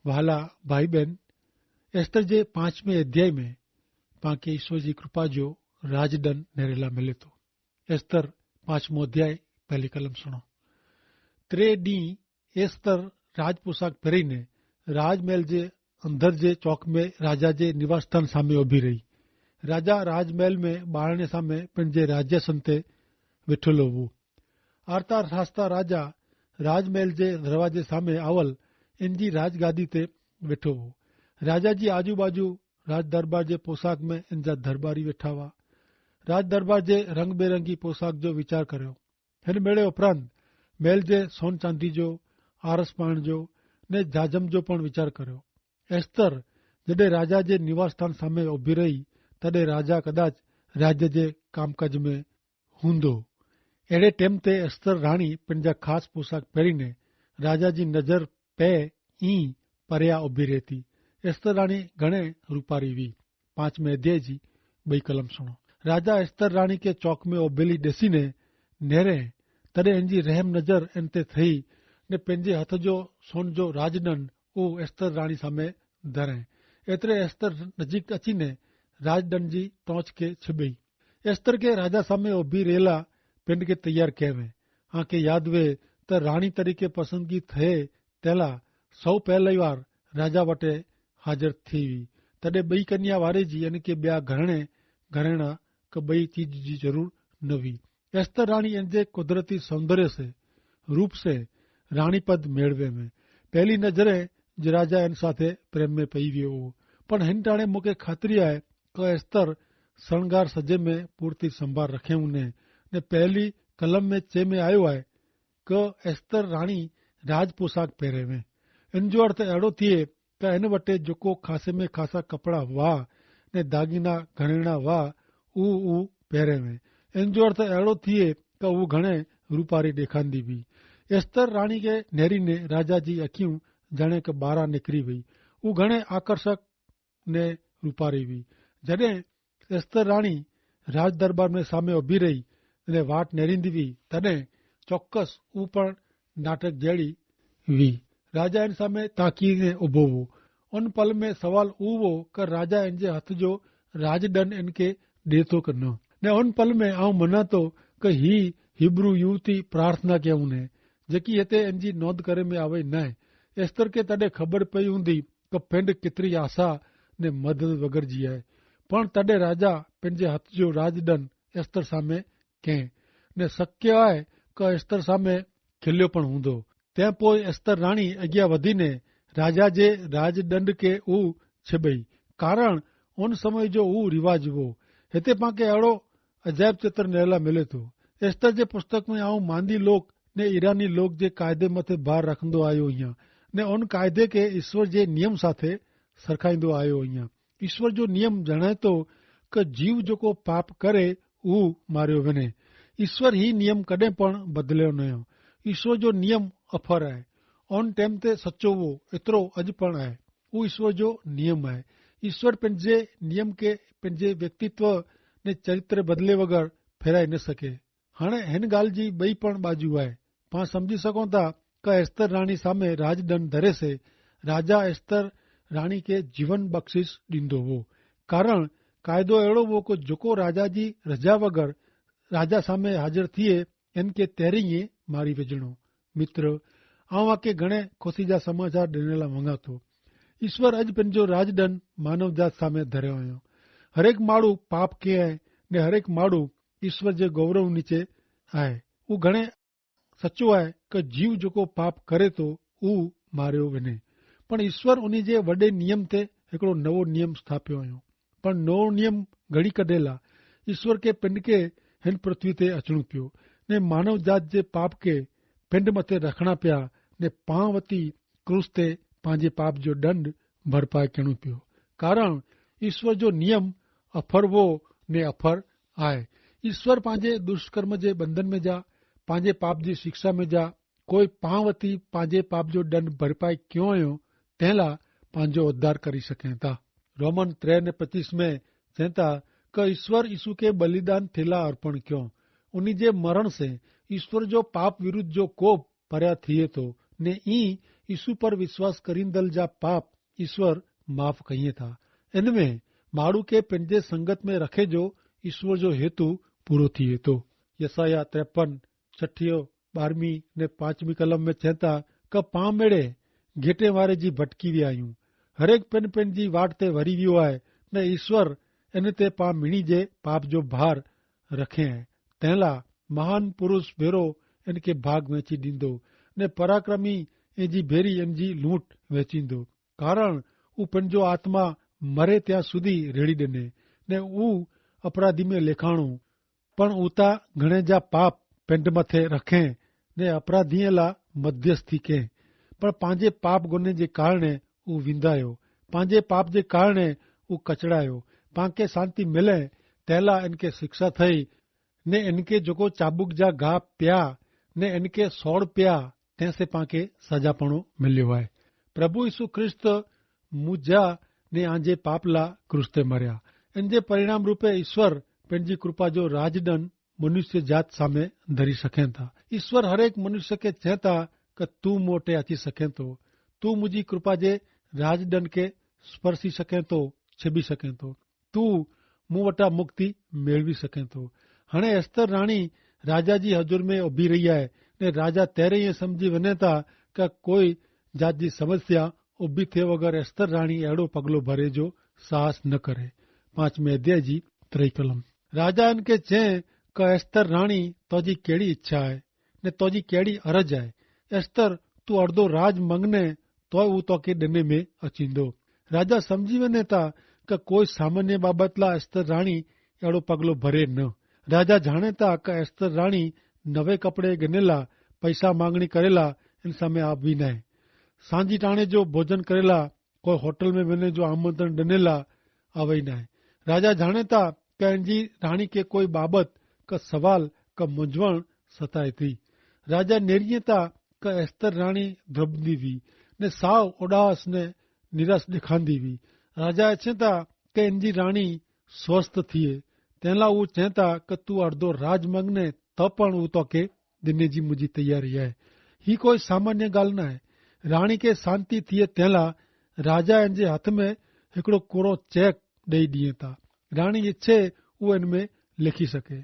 वाला भाई बहन, एस्तर जे 5वें अध्याय में पांखे ईश्वर जी कृपा जो राजदंड नेरेला मिले तो। एस्तर 5मो अध्याय पहली कलम सुनो। 3 ॾींहं एस्तर राज पोशाक पहिरीने राजमहल जे अंदर जे चौक में राजा जे निवास स्थान सामे उभी रही। राजा राजमहल में बारणे सामे पंहिंजे राज्यासन ते वेठेलो हो। आरता रास्ता राजा राजमहल जे दरवाजे सामे आवल इन जी राजगादी ते वेठो हो। राजा जी आजू बाजू राज दरबार जे पोशाक में इन जा दरबारी वेठा हुआ। राज दरबार जे रंग बेरंगी पोशाक जो वीचार करियो। हिन मेड़े उपरांत महल जे सोन चांदी जो, आरस पाइण जो ने जाजम जो पण वीचार करियो। एस्तर जॾहिं राजा जे निवास स्थान सामे उभी रही तॾहिं राजा कदाच राज्य जे कामकाज में हूंदो। अहिड़े टेम ते एस्तर राणी पंहिंजा ख़ासि पोशाक पहिरीने राजा जी नज़र पए ई परियां उभी रहे थी। एस्तर राणी घणे रूपारी हुई। 5वें अध्याय जी 2 कलम सुनो। राजा एस्तर राणी के चौक में उभेली ॾिसीने नेरे तॾहिं इन जी रहम नज़र इन ते थई ने पंहिंजे हथ जो सोन जो राजदंड उहो एस्तर राणी सामे धरे। एतिरे एस्तर नजीक अचीने राजदंड जी टोंच के छिबई। एस्तर के राजा सामे उभी रेला पिंड के तैयार कये वे। आंखे याद वे त राणी तरीके पसंदगी थिए तेला सौ पहली वार राजा वटे हाजिर थी हुई। तॾहिं 2 कन्या वारे जी यानी के ॿिया घरेणा क 2 चीज जी जरूर न हुई। एस्तर राणी इन जे कुदरती सौंदर्य से रूप से राणी पद मेड़वे में पहली नजरे ज राजा इन साथे प्रेम में पई वियो हो। पण हिन टाणे मूंखे खातरी आहे क एस्तर शणगार सजे में पूर्ति संभाल रखे उने ने पहली कलम में चे में आयो आहे क एस्तर राणी राज पोशाक पहिरे में। इन जो अर्थ अहिड़ो थिए त हिन वटे जेको खासे में खासा कपड़ा हुआ ने दागीना घरेणा हुआ ऊ पहिरे में। इन जो अर्थ अहिड़ो थिए त हू घणे रूपारी ॾेखारींदी हुई। एस्तर राणी खे नेरीने राजा जी अखियूं ॼणे क ॿाहिरां निकिरी वई। हू घणे आकर्षक ने रूपारी हुई। जॾहिं एस्तर राणी राज दरबार में सामे उभी रही ने वाट नेरींदी हुई तॾहिं चौकस हू पण नाटक जहिड़ी हुई। राजा इन सामे ताकीने उभो हो। उन पल में सवाल उहो हो क राजा इन जे हथ जो राजदंड इनके ॾे थो कि न। ने उन पल में आऊं मञा थो क ही हिब्रू युवती प्रार्थना कयऊं ने जेकी हिते इन जी नोंद करे में आवे न। एस्तर के तॾहिं ख़बर पई हूंदी क पिंड केतिरी आसा ने मदद वग़ैरह जी आहे। पण तॾहिं राजा पंहिंजे हथ जो राजदंड एस्तर सामे कंहिं ने शक्य आहे क एस्तर सामे खिलियो पण हूंदो। तंहिं पोइ एस्तर राणी अॻियां वधीने राजा जे राजदंड के ऊ छिबई। कारण उन समय जो ऊ रिवाज हो। हिते पांखे अहिड़ो अजायब चित्र नेला मिले थो। एस्तर जे पुस्तक में आऊं मांदी लोक ने ईरानी लोक जे कायदे मथे भार रखंदो आयो आहियां ने उन कायदे के ईश्वर जे नियम साथे सरखाईंदो आयो आहियां। ईश्वर जो नियम जणाए थो क जीव जेको पाप करे ऊ मारियो वञे। ईश्वर ही नियम कॾहिं पण बदिलियो न हो। ईश्वर जो नियम अफर आहे। उन टाइम ते सचो हो एतिरो अॼु पण आहे। ऊ ईश्वर जो नियम आहे। ईश्वर पंहिंजे नियम के पंहिंजे व्यक्तित्व ने चरित्र बदिले वगैर फेराए न सके। हाणे हिन ॻाल्हि जी ॿई पण बाजू आहे। पाण सम्झी सघूं था क एस्तर राणी सामे राजदंड धरे से राजा एस्तर राणी के जीवन बख़्शिश ॾींदो हो। कारण क़ाइदो अहिड़ो हो को जेको राजा जी रजा वगैर राजा सामे हाजिर थिए इनके तेरी ई मारी विझणो। मित्र, आऊं आके घणे ख़ुशी जा समाचार ॾियण मंगा थो। ईश्वर अॼु पंहिंजो राजदंड मानव जात सामे धरियो हुयो। हरेक माण्हू पाप कयो आहे ने हरेक माण्हू ईश्वर जे गौरव नीचे आहे। हू घणे सचो आहे क जीव जेको पाप करे थो ऊ मारियो वञे। पण ईश्वर उन जे वॾे नियम ते हिकिड़ो नवो नियम स्थापियो हुयो। पण नओ नियम घड़ी कढेला ईश्वर के पिंड के हिन पृथ्वी ते अचणो पियो ने मानव जात जे पाप के पिंड मथे रखणा पिया ने पां वती क्रूस ते पंहिंजे पाप जो दंड भरपाए करणो पियो। कारण ईश्वर जो नियम अफर वो ने अफर आहे। ईश्वर पंहिंजे दुष्कर्म जे बंधन में जा पंहिंजे पाप जी शिक्षा में जा कोई पां वती पंहिंजे पाप जो दंड भरपाए क्यों हुयो तंहिं लाइ पंहिंजो उद्धार करी सघनि था। रोमन 3:25 में चवनि था क ईश्वर यीशु के बलिदान थिला अर्पण कयो। उन्ही जे मरण से ईश्वर जो पाप विरुद्ध जो कोप परिया थिए थो ने ई यीशु पर विश्वास करींदल जा पाप ईश्वर माफ़ कईं था। इनमें माण्हू खे पंहिंजे संगत में रखे जो ईश्वर जो हेतु पूरो थिए थो। यसाया 53 6 12 ने 5 कलम में चए था क पां मेड़े घेटे वारे जी भटकी विया आहियूं। हरेक पंहिंजी वाट ते वरी वियो आहे ने ईश्वर इन ते पां मिणी जे पाप जो भार रखे आहे। तंहिं लाइ महान पुरुष भेरो इन खे भाग वेची ॾींदो ने पराक्रमी इन जी भेरी इन जी लूट वेचींदो। कारण हू पंहिंजो आत्मा मरे ત્યાં સુધી રેડી ॾिने ने हू अपराधी में लेखाणो पण उता घणे जा पाप पिंड मथे रखे ने अपराधीअ लाइ मध्यस्थी कं पर पंहिंजे पाप गुने जे कारणे हू विंदायो। पंहिंजे पाप जे कारणे हू कचड़ायो। पांखे शांति मिले तंहिं लाइ इनखे शिक्षा थई ने इनके जेको चाबुक जा घा पिया ने इनके सोड़ पिया तंहिंसे पांखे सजापणो मिलियो आहे। प्रभु यीशु ख्रिस्त मुंहिंजा ने आंजे पाप ला क्रूस ते मरिया। इन जे परिणाम रूपे ईश्वर पंहिंजी कृपा जो राजदंड मनुष्य जात सामे धरी सघे था। ईश्वर हरेक मनुष्य खे चए था कि तू मूं वटि अची सघे थो, तू मुंहिंजी कृपा जे राजदंड खे स्पर्शी सघे थो, छिबी सघे थो, तू मूं वटां मुक्ति मेळवी सघे थो। हाणे एस्तर राणी राजा जी हज़ूर में उभी रही आहे ने राजा तेरे ईअं सम्झी वञे था कि कोई जात जी समस्या उभी थिए वग़ैरह एस्तर राणी अहिड़ो पगलो भरे जो साहस न करे। 5वें अध्याय जी 3 कलम। राजा इनके चए कि एस्तर राणी तुंहिंजी कहिड़ी इच्छा आहे ने तुंहिंजी कहिड़ी अरज आहे। एस्तर तू अर्धो राज मंगने तो हू तोखे ॾिने में अचींदो। राजा सम्झी वञे था कि कोई सामान्य बाबत लाइ एस्तर राणी अहिड़ो पगलो भरे न। राजा जाणे था कि एस्तर राणी नवे कपड़े गिनेला पैसा मांगणी करेला इन समय आप भी न सांझी टाणे जो भोजन करेला कोई होटल में वञे जो आमंत्रण ॾिनेला आवई न। राजा जाणे था कि इनजी राणी के कोई बाबत का सवाल का मुंझवण सताए थी। राजा नेरीअ था कि एस्तर राणी द्रबंदी हुई ने साव उदास ने निराश ॾेखारींदी हुई। राजा अचे था कि इनजी राणी स्वस्थ थिए तंहिं लाइ हू चए था कि तू अर्धो राज मंगने त पण हू तोखे ॾिने जी मुंहिंजी तयारी आहे। ही कोई सामान्य ॻाल्हि न आहे। राणी खे शांति थिए तंहिं लाइ राजा इन जे हथ में हिकिड़ो कोरो चेक ॾेई ॾिए था। राणी इच्छे उहो इन में लिखी सघे।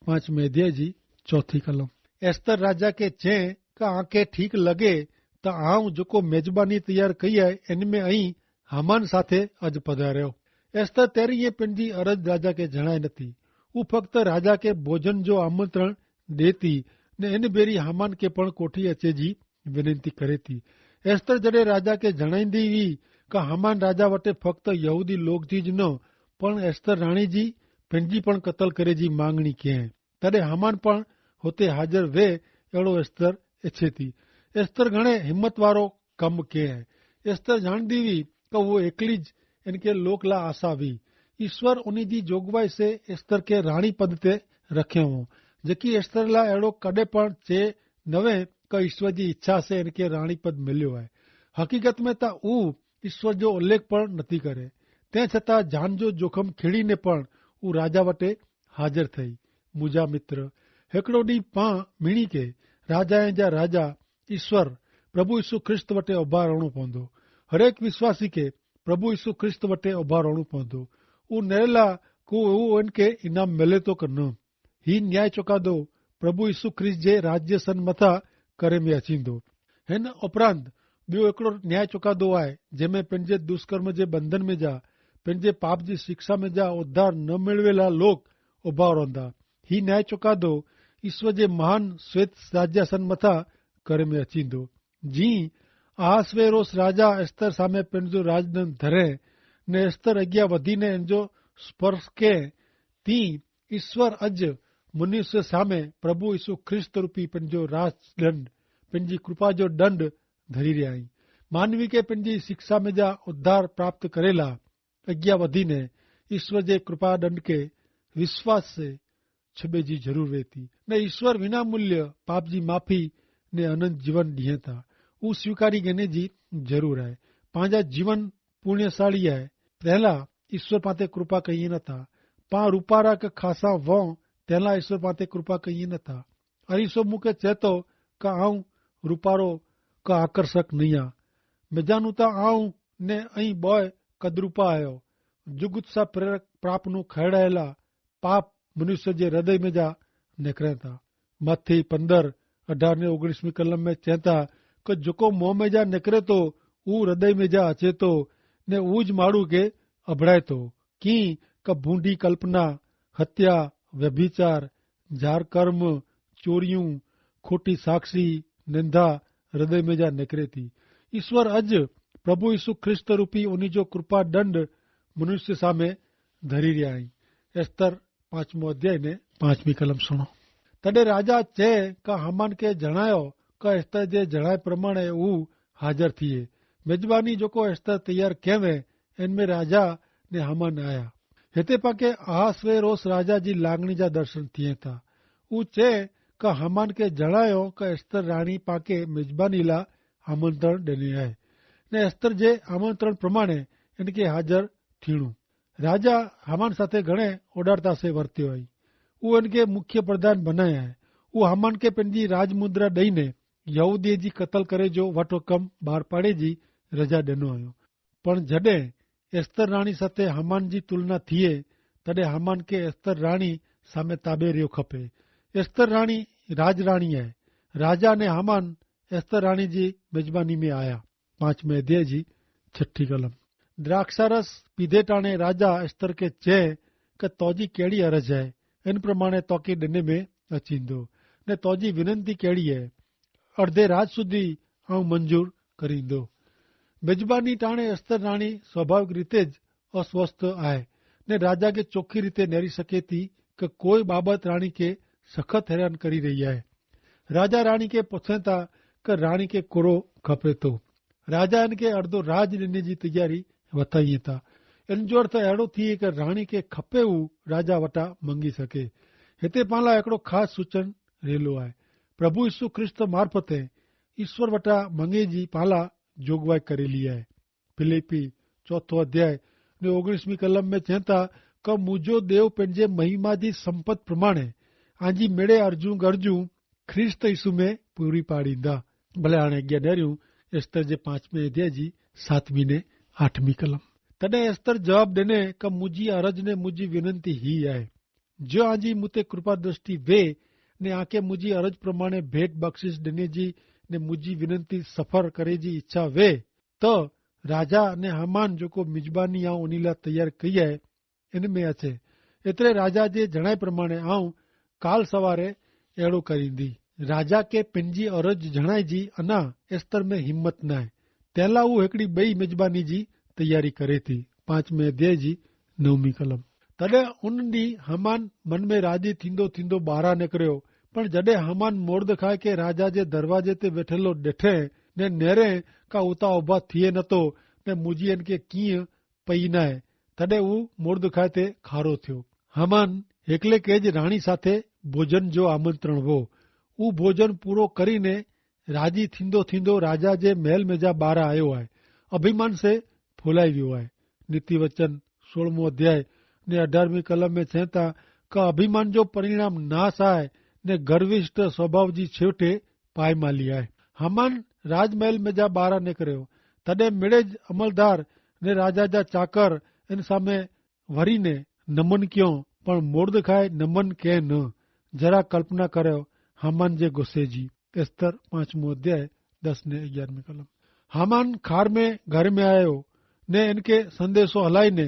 पांचवें अध्याय जी 4 कलम। एस्तर राजा के चए कि आंखे ठीक लगे त आऊं जेको मेजबानी तैयार कई आहे इन में आई हामान साथे अॼु पधारियो। एस्तर तेरी पंहिंजी अरज राजा के जणाए नथी। हू फक्त राजा के भोजन जो आमंत्रण ॾे थी ने इन भेरी हामान के पण कोठी अचे जी विनती करे थी। एस्तर जॾहिं राजा के जणाईंदी हुई कि हामान राजा वटि फक्त यहूदी लोक जी ज न पण एस्तर राणी जी पंहिंजी पण क़तल करे जी मांगणी कयईं तॾहिं हामान पण हुते हाज़िर वे अहिड़ो एस्तर इच्छे थी। एस्तर घणे हिम्मत वारो कमु कयईं। एस्तर ॼाणदी हुई कि उहो एकली ज इनके लोक ला आशा हुई। ईश्वर उन जी जोगवाई से एस्तर के राणी पद ते रखियो हो जेकी एस्तर लाइ अहिड़ो कॾहिं पण चए नवे कि ईश्वर जी इच्छा से इनके राणी पद मिलियो आहे। हक़ीक़त में त हू ईश्वर जो उल्लेख पण नथी करे। तंहिं छतां जान जो जोखम खीड़ीने पण हू राजा वटि हाज़िर थई। मुंहिंजा मित्र हिकिड़ो ॾींहुं पां मिणी के राजा जा राजा ईश्वर प्रभु यीशु ख्रिस्त वटि उभा रहणो पवंदो। हरेक विश्वासी के प्रभु यीशु ख्रिस्त वटि उभा रहणो पवंदो। हू नेरला को हू इनके इनाम मिले थो कि न। ही न्याय चुकादो प्रभु यीशु ख्रिस्त जे राज्य सन मथा करे में अचींदो। हिन उपरांत ॿियो हिकिड़ो न्याय चुकादो आहे जंहिंमें पंहिंजे दुष्कर्म जे बंधन में जा पंहिंजे पाप जी शिक्षा में जा उद्धार न मिलवेला लोग उभा रहंदा। ही न्याय चुकादो ईश्वर जे महान श्वेत राज्यासन मथा करे में अचींदो। जीअं ahasuerus राजा एस्तर सामे पंहिंजो राजदंड धरे ने एस्तर अॻियां वधीने इन जो स्पर्श कयईं तीअं ईश्वर अॼु मनुष्य सामे प्रभु यीशु ख्रिस्त रूपी पंहिंजो राजदंड पंहिंजी कृपा जो दंड धरी रहिया आहिनि। मानवी खे पंहिंजी शिक्षा में जा उद्धार प्राप्त करेला अॻियां वधीने ईश्वर जे कृपा दंड के विश्वास से छबे जी ज़रूर वे थी ने ईश्वर विना मूल्य पाप जी माफ़ी ने अनंत जीवन ॾिए था। हू स्वीकारी गिने जी ज़रूर आहे। पंहिंजा जीवन पुण्यशाली है तंहिंला ईश्वर पाते कृपा कई नथा। पां रूपारा के खासा वो तंहिंला ईश्वर पाते कृपा कई नथा। और ईश्वर मूंखे चए थो कि आऊं रूपारो का आकर्षक नहीं आ। मिजानू त आऊं ने ऐं बॉय कदरूपा आयो। जुगुत्सा प्रेरक पाप नु खैड़ायला पाप मनुष्य जे हृदय में जा निकरे था। मथी 15, 18 ने 19वीं कलम में चेता कि जेको मोह में जा निकरे तो ऊ हृदय में जा अचे तो ने ऊज माड़ू के अभड़ाए तो। की क बूंदी कल्पना, हत्या, व्यभिचार, जार कर्म, चोरियूं, खोटी साक्षी, निंदा हृदय में जा निकरे थी। ईश्वर अज प्रभु यीशु ख्रिस्त रूपी उन्हीं जो कृपा दंड मनुष्य सामे धरी रहा है। एस्तर 5मो अध्याय ने 5वीं कलम सुनो। तडे राजा चे का हामान के जणायो का एस्तर जे जणाए प्रमाणे ऊ हाजर थिए। मेजबानी जो को एस्तर तैयार केवे इनमें राजा ने हामान आया। हिते पाके ahasuerus राजा जी लागणी जा दर्शन थिए था। ऊ चे का हामान के जणायो का एस्तर राणी पाके मेजबानी ला आमंत्रण ॾिनी है ने एस्तर जे आमंत्रण प्रमाणे इनके हाजर थीणु। राजा हामान साथे घणे ओडारता से वर्त्यो है। ऊ इनके मुख्य प्रधान बनाया है। ऊ हामान के पंहिंजी राजमुद्रा ॾेई ने यहूदी जी कतल करे जो वटो कम ॿाहिरि पाड़े जी रजा ॾिनो हुयो। पण जॾहिं एस्तर राणी साथे हामान जी तुलना थिए तॾहिं हामान के एस्तर राणी सामे ताबे रियो खपे। एस्तर राणी राजराणी है। राजा ने हामान एस्तर राणी जी मेजबानी में आया। 5वें अध्याय जी 6 कलम। द्राक्षारस पीधे टाणे राजा एस्तर के चे कि तोजी केड़ी अरज है इन प्रमाणे तोके ॾिने में अचींदो ने तोजी विनंती केड़ी है अर्धे रात सुधी आऊं मंजूर करींदो। मेजबानी टाणे एस्तर राणी स्वाभाविक रीते ज अस्वस्थ आहे ने राजा के चोखी रीते नेरी सके थी कि कोई बाबत राणी के सखत हैरान करी रही है। राजा राणी के पुछे था कि राणी के कुरो खपे तो। राजा इनके अर्धो राज ॾिने जी तैयारी वताई था। इन जो अर्थ अहिड़ो थिए कि राणी के खपे ऊ राजा वटा मंगी सके। हिते पाण लाइ हिकिड़ो ख़ासि सूचन रेलो आहे। प्रभु यीशु ख्रिस्त मार्फते ईश्वर वटा मंगे जी पाण लाइ जोगवाई करेली आहे। फिलिपी 4 अध्याय ने 19वीं कलम में चवनि था कि मुंहिंजो देव पंहिंजे महिमा जी संपत प्रमाणे आंजी मेड़े अर्जूं गरजूं ख्रिस्त यीशु में पूरी पाड़ींदा। भले हाणे अॻियां ॾेरियूं एस्तर जे 5वें अध्याय जी 7वीं ने 8वीं कलम। तॾहिं एस्तर जवाब ॾिने कि मुंहिंजी अरज ने मुंहिंजी विनंती ही आहे जो आंजी मूंते कृपा दृष्टि वे ने आके मुंहिंजी अरज प्रमाणे भेट बख़्शिश ॾिने जी ने मुंहिंजी विनंती सफ़र करे जी इच्छा वे त राजा ने हामान जेको मिजबानी आऊं उन लाइ तैयार कई आहे इन में अचे। एतिरे राजा जे जणाए प्रमाणे आऊं काल सवारे अहिड़ो करींदी। राजा के पंहिंजी अरज जणाए जी अञा एस्तर में हिम्मत न आहे तंहिंला हू हिकिड़ी ॿई मिजबानी जी तैयारी करे थी। 5वें अध्याय जी 9वीं कलम। तॾहिं उन ॾींहुं हामान मन में राजी थींदो थींदो ॿाहिरां निकिरियो। पण जॾहिं हामान मोर्दखाए के राजा जे दरवाजे ते वेठेलो ॾिठे ने नेरे का उता उभा थिए नथो ने मुंहिंजी इनके कीअं पई न आहे तॾहिं हू मोर्दखाए ते खारो थियो। हामान हिकले केज राणी साथे भोजन जो आमंत्रण हो। हू भोजन पूरो करीने राजी थींदो थींदो राजा जे महल में जा ॿाहिरि आयो आहे। अभिमान से फुलाई वियो आहे। नीति वचन 16 अध्याय ने 18वीं कलम में चवनि था कि अभिमान जो परिणाम नाश आहे ने गर्विष्ठ स्वभाव जी छेवटे पायमाली आहे। हामान राजमहल में जा ॿाहिरां निकिरियो तॾहिं मिड़ेज अमलदार ने राजा जा चाकर इन सामे वरी ने नमन कयो पण मोर्दखाए नमन के न। जरा कल्पना करियो हामान जे गुस्से जी। एस्तर 5मो अध्याय 10 ने 11वीं कलम। हामान खार में घर में आयो ने इनके संदेशो हलाई ने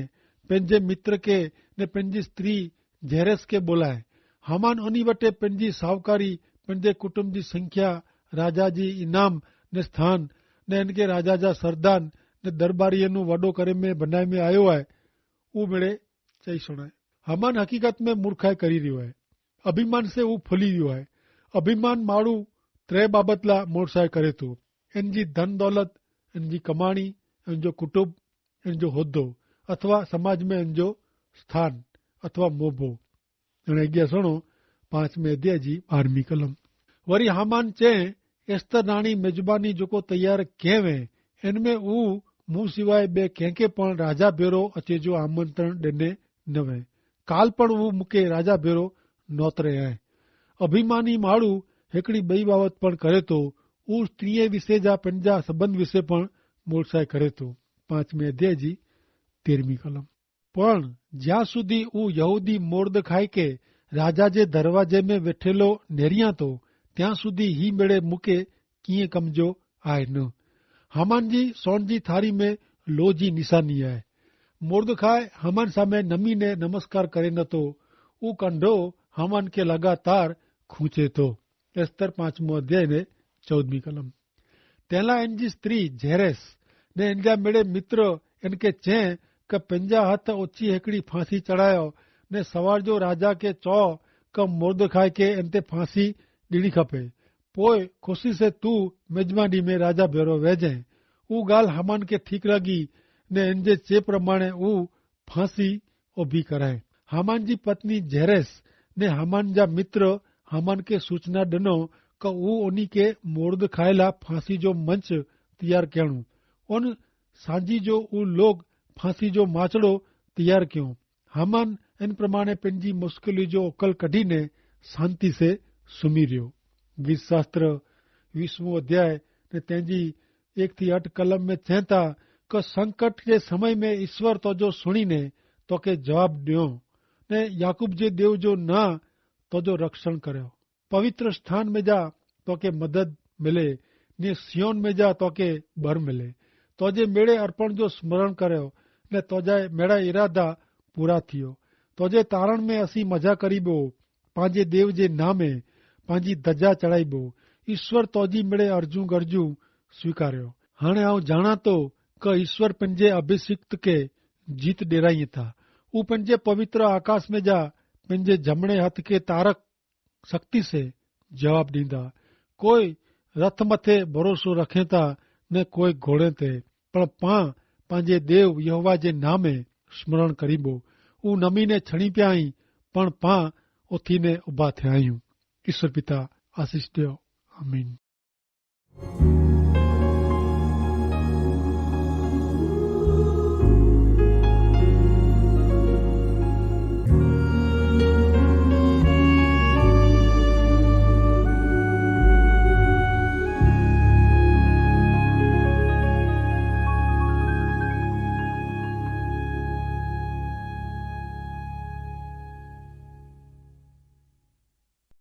पंहिंजे मित्र के ने पंहिंजी स्त्री जेरेस के बोलाए। हामान उन्ही वटे पंहिंजी साहूकारी पंहिंजे कुटुंब जी संख्या राजा जी इनाम ने स्थान ने इनके राजा जा सरदान ने दरबारी वॾो करे में बनाए में आयो आहे ऊ मिड़े चई सुणाए। हामान हकीकत में मूर्खाई करी रहियो आहे। अभिमान से हू फुली वियो आहे। अभिमान माण्हू त्रे बाबत ला मोड़साए करे थो। इन जी धन दौलत, इन जी कमाणी, इन जो कुटुंब, इन जो उहिदो अथवा समाज में इन जो स्थान अथवा मोभो। हाणे अॻियां सुणो 5वें अध्याय जी 12वीं कलम। वरी हामान चए एस्तर राणी मेजबानी जेको तैयार कयवे इन में हू मूं सिवाय बे कंहिंखे पण राजा भेरो अचे जो आमंत्रण ॾिने न वे। काल पण वो मूंखे राजा भेरो नोतरे आहे। अभिमानी माण्हू हिकिड़ी ॿई बाबत पण करे थो, उहो स्त्रीअ विषय जा पंहिंजा संबंध विषय पण मोड़साए करे थो। 5वें अध्याय जी 13वीं कलम। पण જ્યાં સુધી હું યહૂદી મોર્દખાઈ કે રાજા જે દરવાજે में वेठेलो नेरियां तो ત્યાં સુધી ही मेड़े मूंखे कीअं कमजो आहे न। हामान जी सोन जी थारी में लो जी निशानी आहे। मोर्दखाई हामान सामे नमीने नमस्कार करे नथो, ऊ कंडो हामान के लगातार खूंचे तो। एस्तर 5मो अध्याय ने 14वीं कलम। तेला इनकी स्त्री जेरेस ने इनका मेड़े मित्र इनके चें કે पंजा हथ ओची हिकिड़ी फांसी चढ़ायो ने सवार जो राजा के चौ क मोर्दखाई के इनते फांसी ॾिनी खपे। पोइ खुशी से तू मेजबानी में राजा भेरो वेझे। ऊ गाल हामान के ठीक लगी ने इनजे चे प्रमाणे ऊ फांसी उभी कराए। हामान जी पत्नी जेरेस ने हामान जा मित्र हामान के सूचना ॾिनो क ऊ उन्ही के मोर्दखाई ला फांसी जो मंच तैयार करणु। उन सांझी जो ऊ लोग फांसी जो माचड़ो तैयार क्यों। हामान इन प्रमाणे पंहिंजी मुश्किली जो उकल कढीने शांति से सुम्ही रहियो। विशास्त्र 20मो अध्याय ने तंहिंजी 1 થી 8 कलम में चवनि था क संकट के समय में ईश्वर तोजो सुणीने तोखे जवाब ॾियो ने याकूब जे देव जो ना तोजो रक्षण करियो। पवित्र स्थान में जा तोखे मदद मिले ने सियोन में जा तोखे बर मिले। तोजे मेड़े अर्पण जो स्मरण करियो ने तोजा मेड़ा इरादा पूरा थियो। तोजे तारण में असी मजा करीबो, पांजे देव जे नामे पांजी दजा चढ़ाईबो। ईश्वर तोजी मेड़े अर्जू गरजू स्वीकारियो। हाणे आऊं जाना तो क ईश्वर पंहिंजे अभिषिक्त के जीत ॾेराई था। ऊ पंहिंजे पवित्र आकाश में जा पंहिंजे जमणे हथ के तारक शक्ति से जवाब ॾींदा। कोई रथ मथे भरोसो रखे था न कोई घोड़े ते, पर पां पंहिंजे देव यहोवा जे नामे स्मरण करीबो। ऊ नमीने छणी पिया आहीं पण पां उथीने उभा थिया आहियूं। ईश्वर पिता आशीष ॾियो। आमीन।